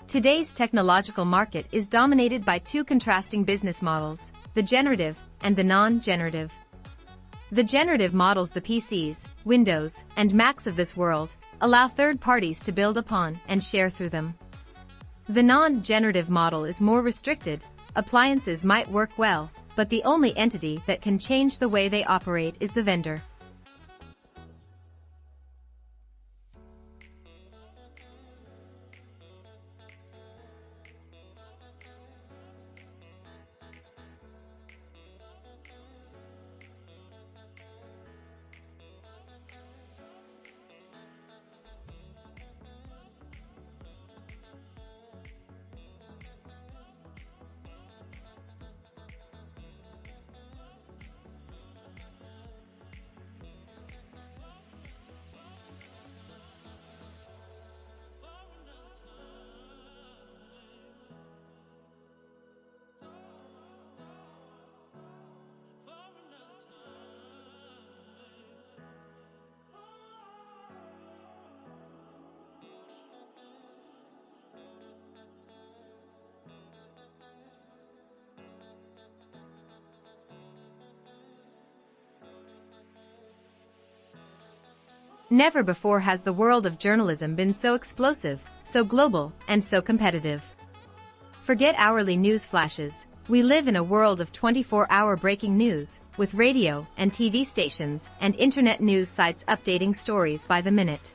Today's technological market is dominated by two contrasting business models, the generative and the non-generative. The generative models, the PCs, Windows, and Macs of this world, allow third parties to build upon and share through them. The non-generative model is more restricted. Appliances might work well, but the only entity that can change the way they operate is the vendor. Never before has the world of journalism been so explosive, so global, and so competitive. Forget hourly news flashes. We live in a world of 24-hour breaking news, with radio and TV stations and internet news sites updating stories by the minute.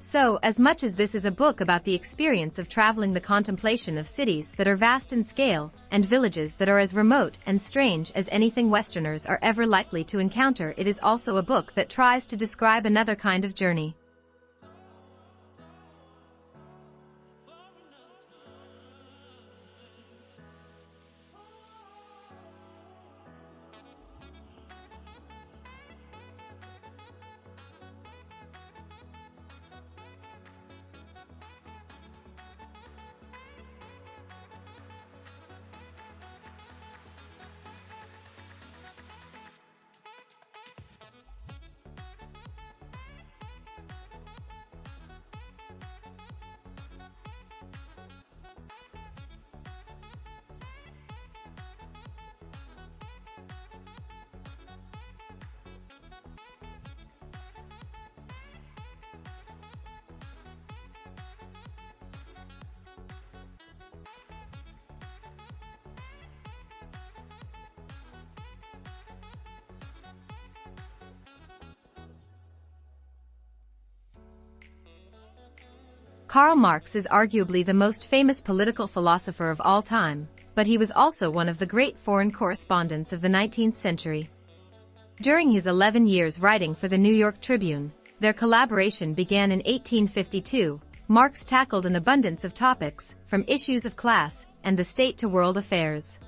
So, as much as this is a book about the experience of traveling, the contemplation of cities that are vast in scale, and villages that are as remote and strange as anything Westerners are ever likely to encounter, it is also a book that tries to describe another kind of journey. Karl Marx is arguably the most famous political philosopher of all time, but he was also one of the great foreign correspondents of the 19th century. During his 11 years writing for the New York Tribune, their collaboration began in 1852. Marx tackled an abundance of topics, from issues of class and the state to world affairs.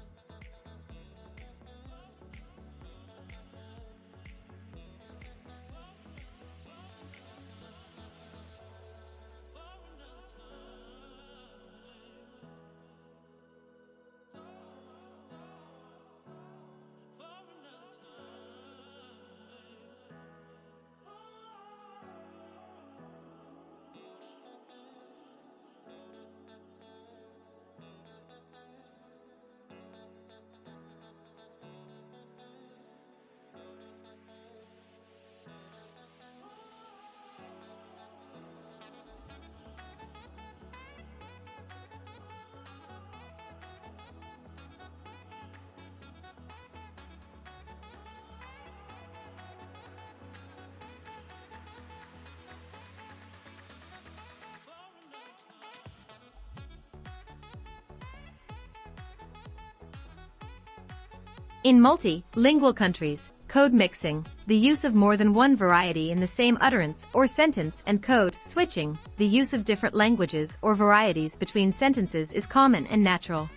In multilingual countries, code mixing, the use of more than one variety in the same utterance or sentence, and code switching, the use of different languages or varieties between sentences, is common and natural.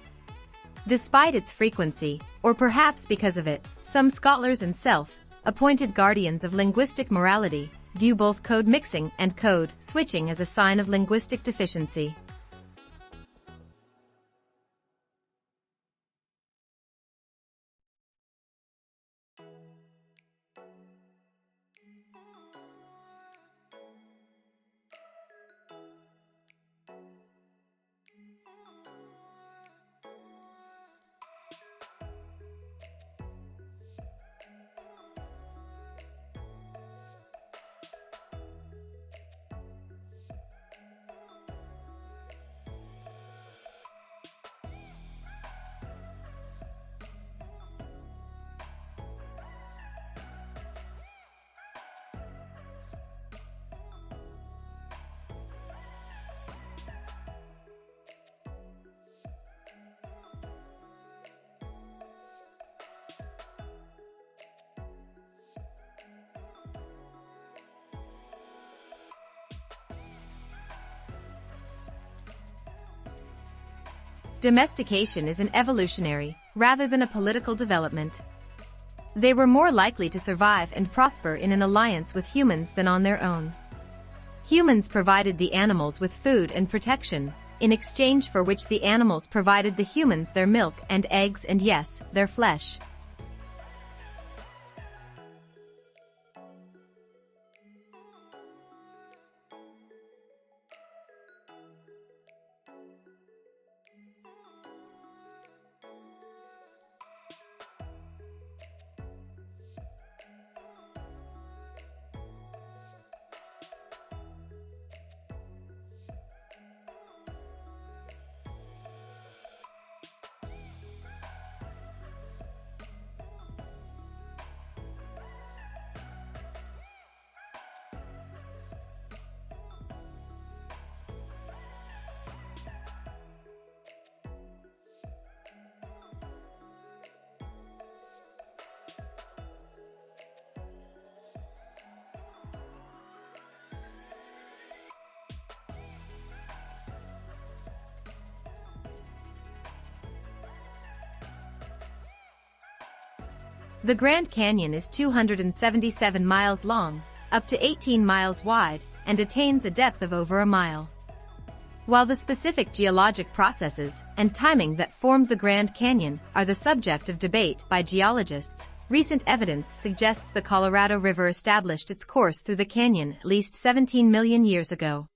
Despite its frequency, or perhaps because of it, some scholars and self-appointed guardians of linguistic morality view both code mixing and code switching as a sign of linguistic deficiency. Domestication is an evolutionary, rather than a political development. They were more likely to survive and prosper in an alliance with humans than on their own. Humans provided the animals with food and protection, in exchange for which the animals provided the humans their milk and eggs and, yes, their flesh. The Grand Canyon is 277 miles long, up to 18 miles wide, and attains a depth of over a mile. While the specific geologic processes and timing that formed the Grand Canyon are the subject of debate by geologists, recent evidence suggests the Colorado River established its course through the canyon at least 17 million years ago.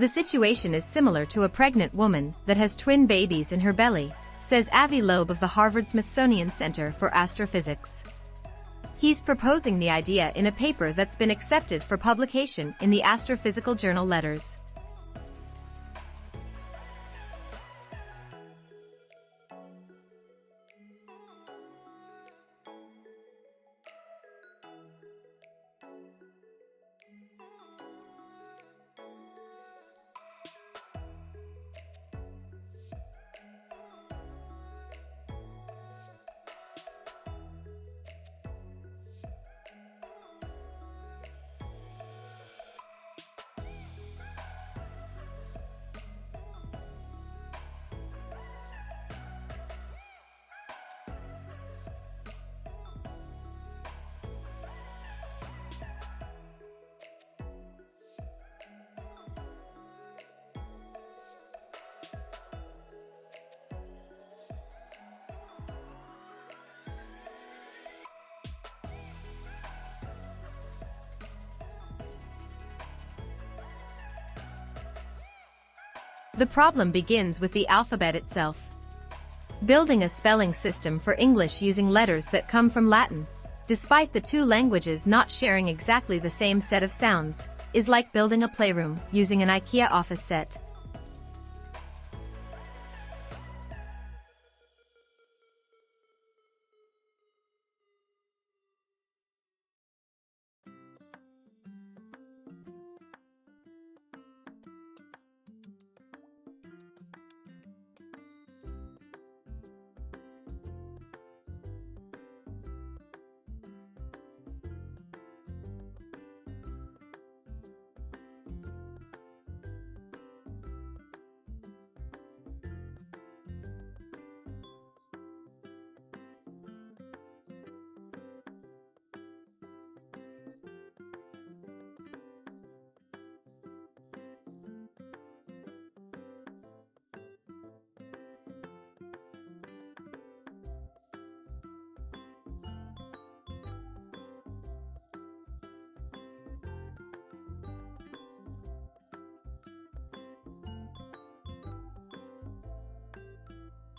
The situation is similar to a pregnant woman that has twin babies in her belly, says Avi Loeb of the Harvard-Smithsonian Center for Astrophysics. He's proposing the idea in a paper that's been accepted for publication in the Astrophysical Journal Letters. The problem begins with the alphabet itself. Building a spelling system for English using letters that come from Latin, despite the two languages not sharing exactly the same set of sounds, is like building a playroom using an IKEA office set.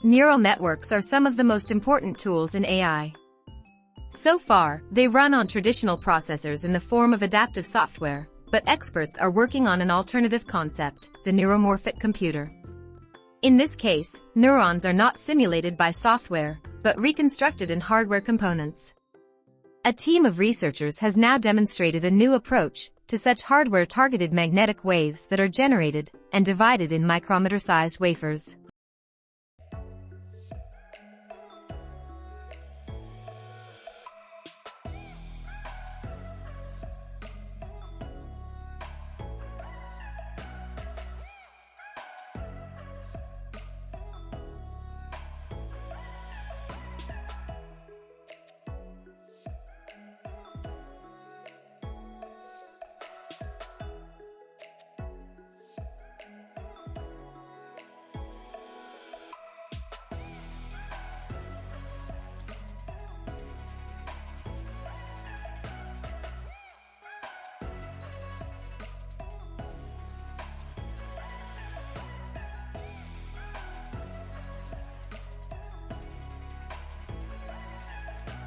Neural networks are some of the most important tools in AI. So far, they run on traditional processors in the form of adaptive software, but experts are working on an alternative concept, the neuromorphic computer. In this case, neurons are not simulated by software, but reconstructed in hardware components. A team of researchers has now demonstrated a new approach to such hardware-targeted magnetic waves that are generated and divided in micrometer-sized wafers.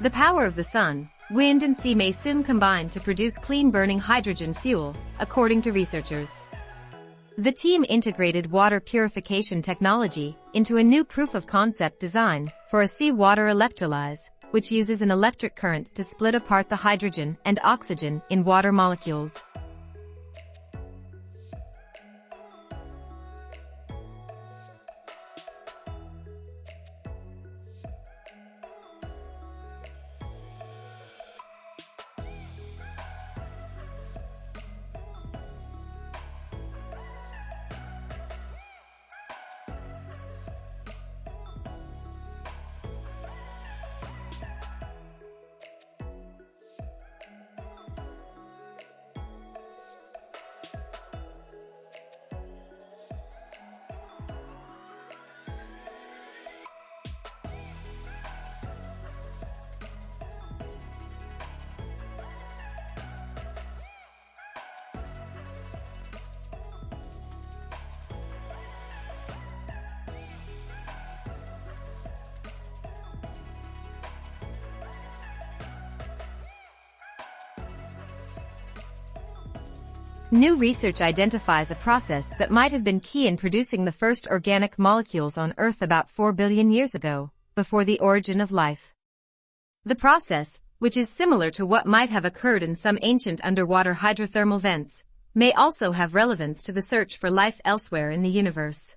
The power of the sun, wind and sea may soon combine to produce clean-burning hydrogen fuel, according to researchers. The team integrated water purification technology into a new proof-of-concept design for a seawater electrolyse, which uses an electric current to split apart the hydrogen and oxygen in water molecules. New research identifies a process that might have been key in producing the first organic molecules on Earth about 4 billion years ago, before the origin of life. The process, which is similar to what might have occurred in some ancient underwater hydrothermal vents, may also have relevance to the search for life elsewhere in the universe.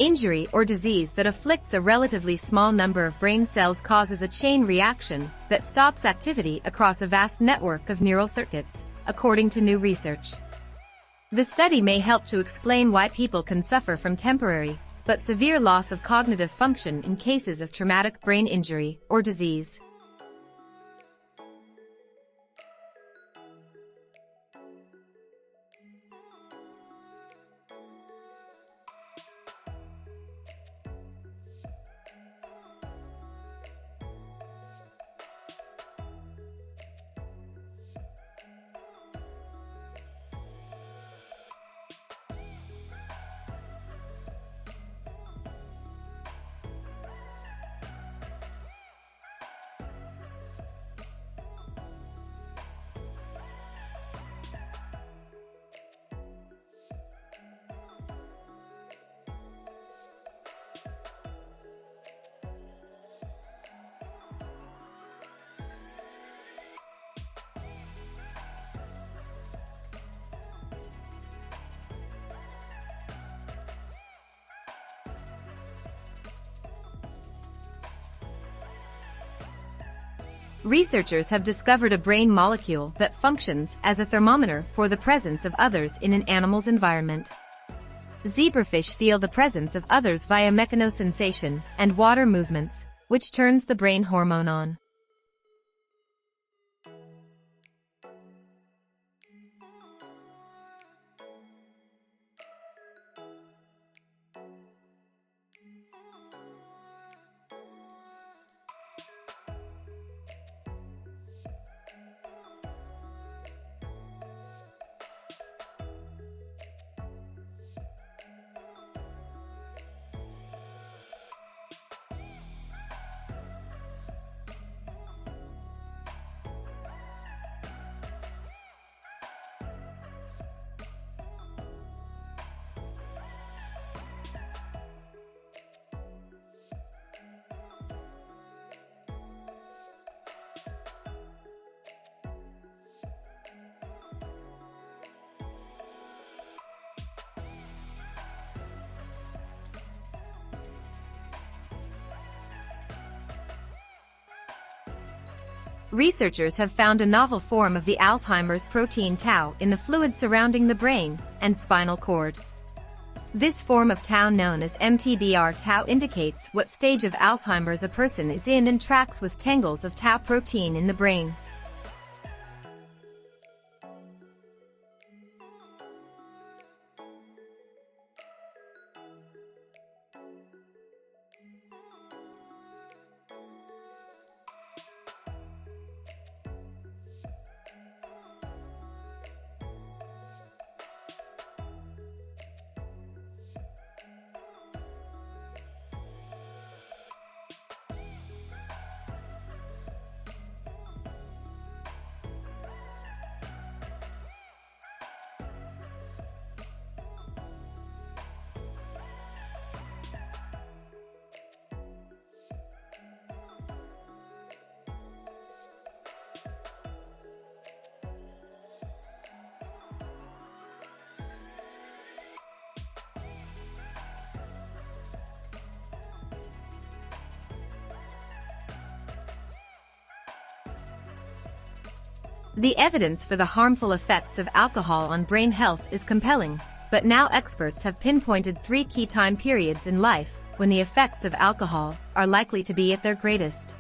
Injury or disease that afflicts a relatively small number of brain cells causes a chain reaction that stops activity across a vast network of neural circuits, according to new research. The study may help to explain why people can suffer from temporary, but severe loss of cognitive function in cases of traumatic brain injury or disease. Researchers have discovered a brain molecule that functions as a thermometer for the presence of others in an animal's environment. Zebrafish feel the presence of others via mechanosensation and water movements, which turns the brain hormone on. Researchers have found a novel form of the Alzheimer's protein tau in the fluid surrounding the brain and spinal cord. This form of tau, known as MTBR tau, indicates what stage of Alzheimer's a person is in and tracks with tangles of tau protein in the brain. The evidence for the harmful effects of alcohol on brain health is compelling, but now experts have pinpointed 3 key time periods in life when the effects of alcohol are likely to be at their greatest.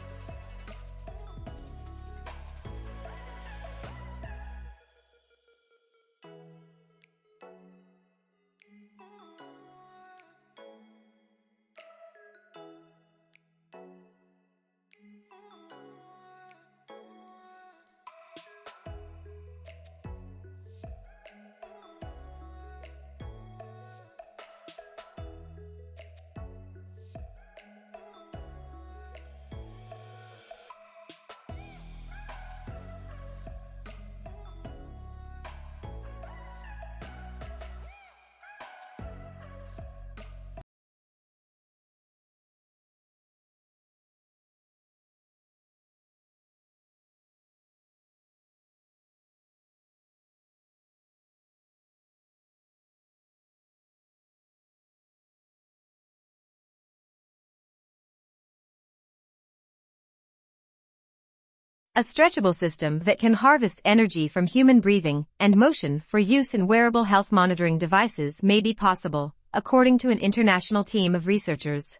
A stretchable system that can harvest energy from human breathing and motion for use in wearable health monitoring devices may be possible, according to an international team of researchers.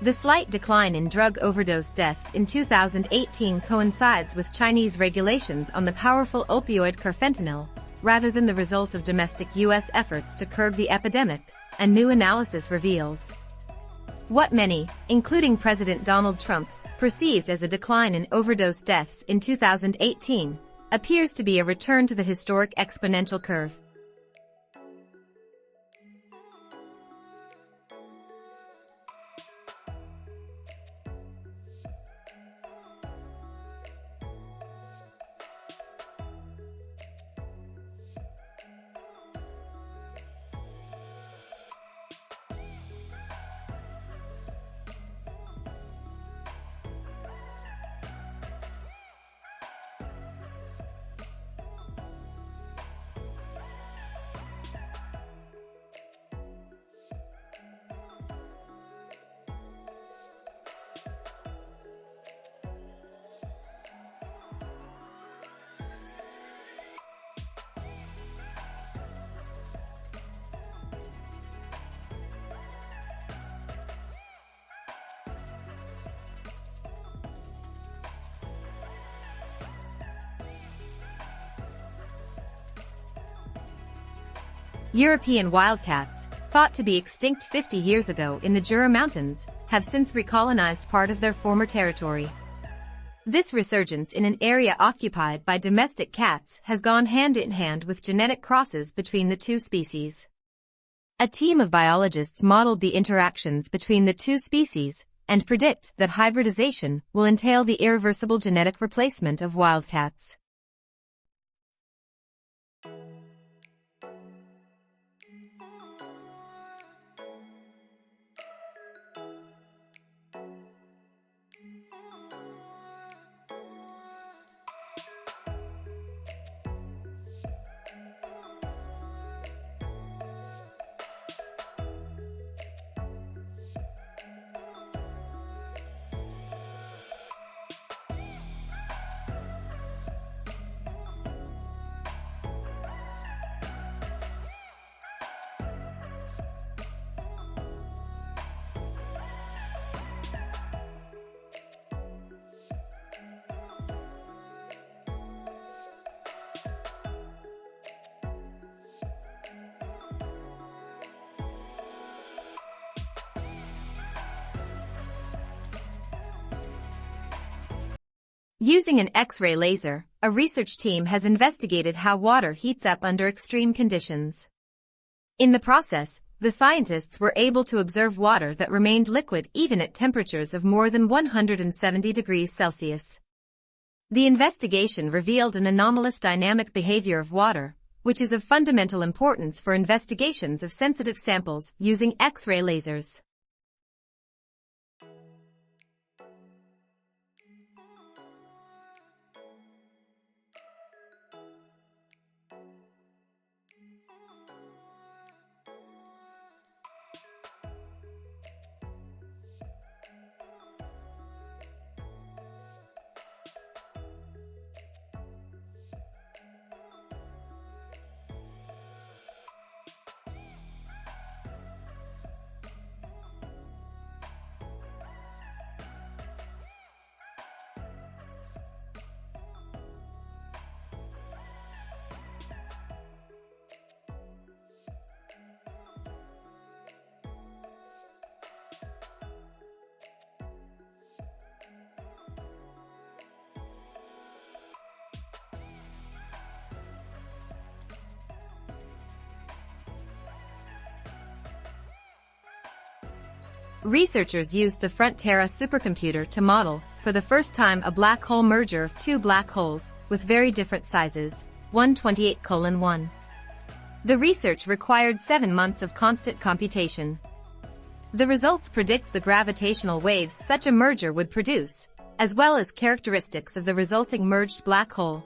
The slight decline in drug overdose deaths in 2018 coincides with Chinese regulations on the powerful opioid carfentanil, rather than the result of domestic U.S. efforts to curb the epidemic, a new analysis reveals. What many, including President Donald Trump, perceived as a decline in overdose deaths in 2018, appears to be a return to the historic exponential curve. European wildcats, thought to be extinct 50 years ago in the Jura Mountains, have since recolonized part of their former territory. This resurgence in an area occupied by domestic cats has gone hand in hand with genetic crosses between the two species. A team of biologists modeled the interactions between the two species and predict that hybridization will entail the irreversible genetic replacement of wildcats. Using an X-ray laser, a research team has investigated how water heats up under extreme conditions. In the process, the scientists were able to observe water that remained liquid even at temperatures of more than 170 degrees Celsius. The investigation revealed an anomalous dynamic behavior of water, which is of fundamental importance for investigations of sensitive samples using X-ray lasers. Researchers used the Frontera supercomputer to model, for the first time, a black hole merger of two black holes, with very different sizes, 128:1. The research required 7 months of constant computation. The results predict the gravitational waves such a merger would produce, as well as characteristics of the resulting merged black hole.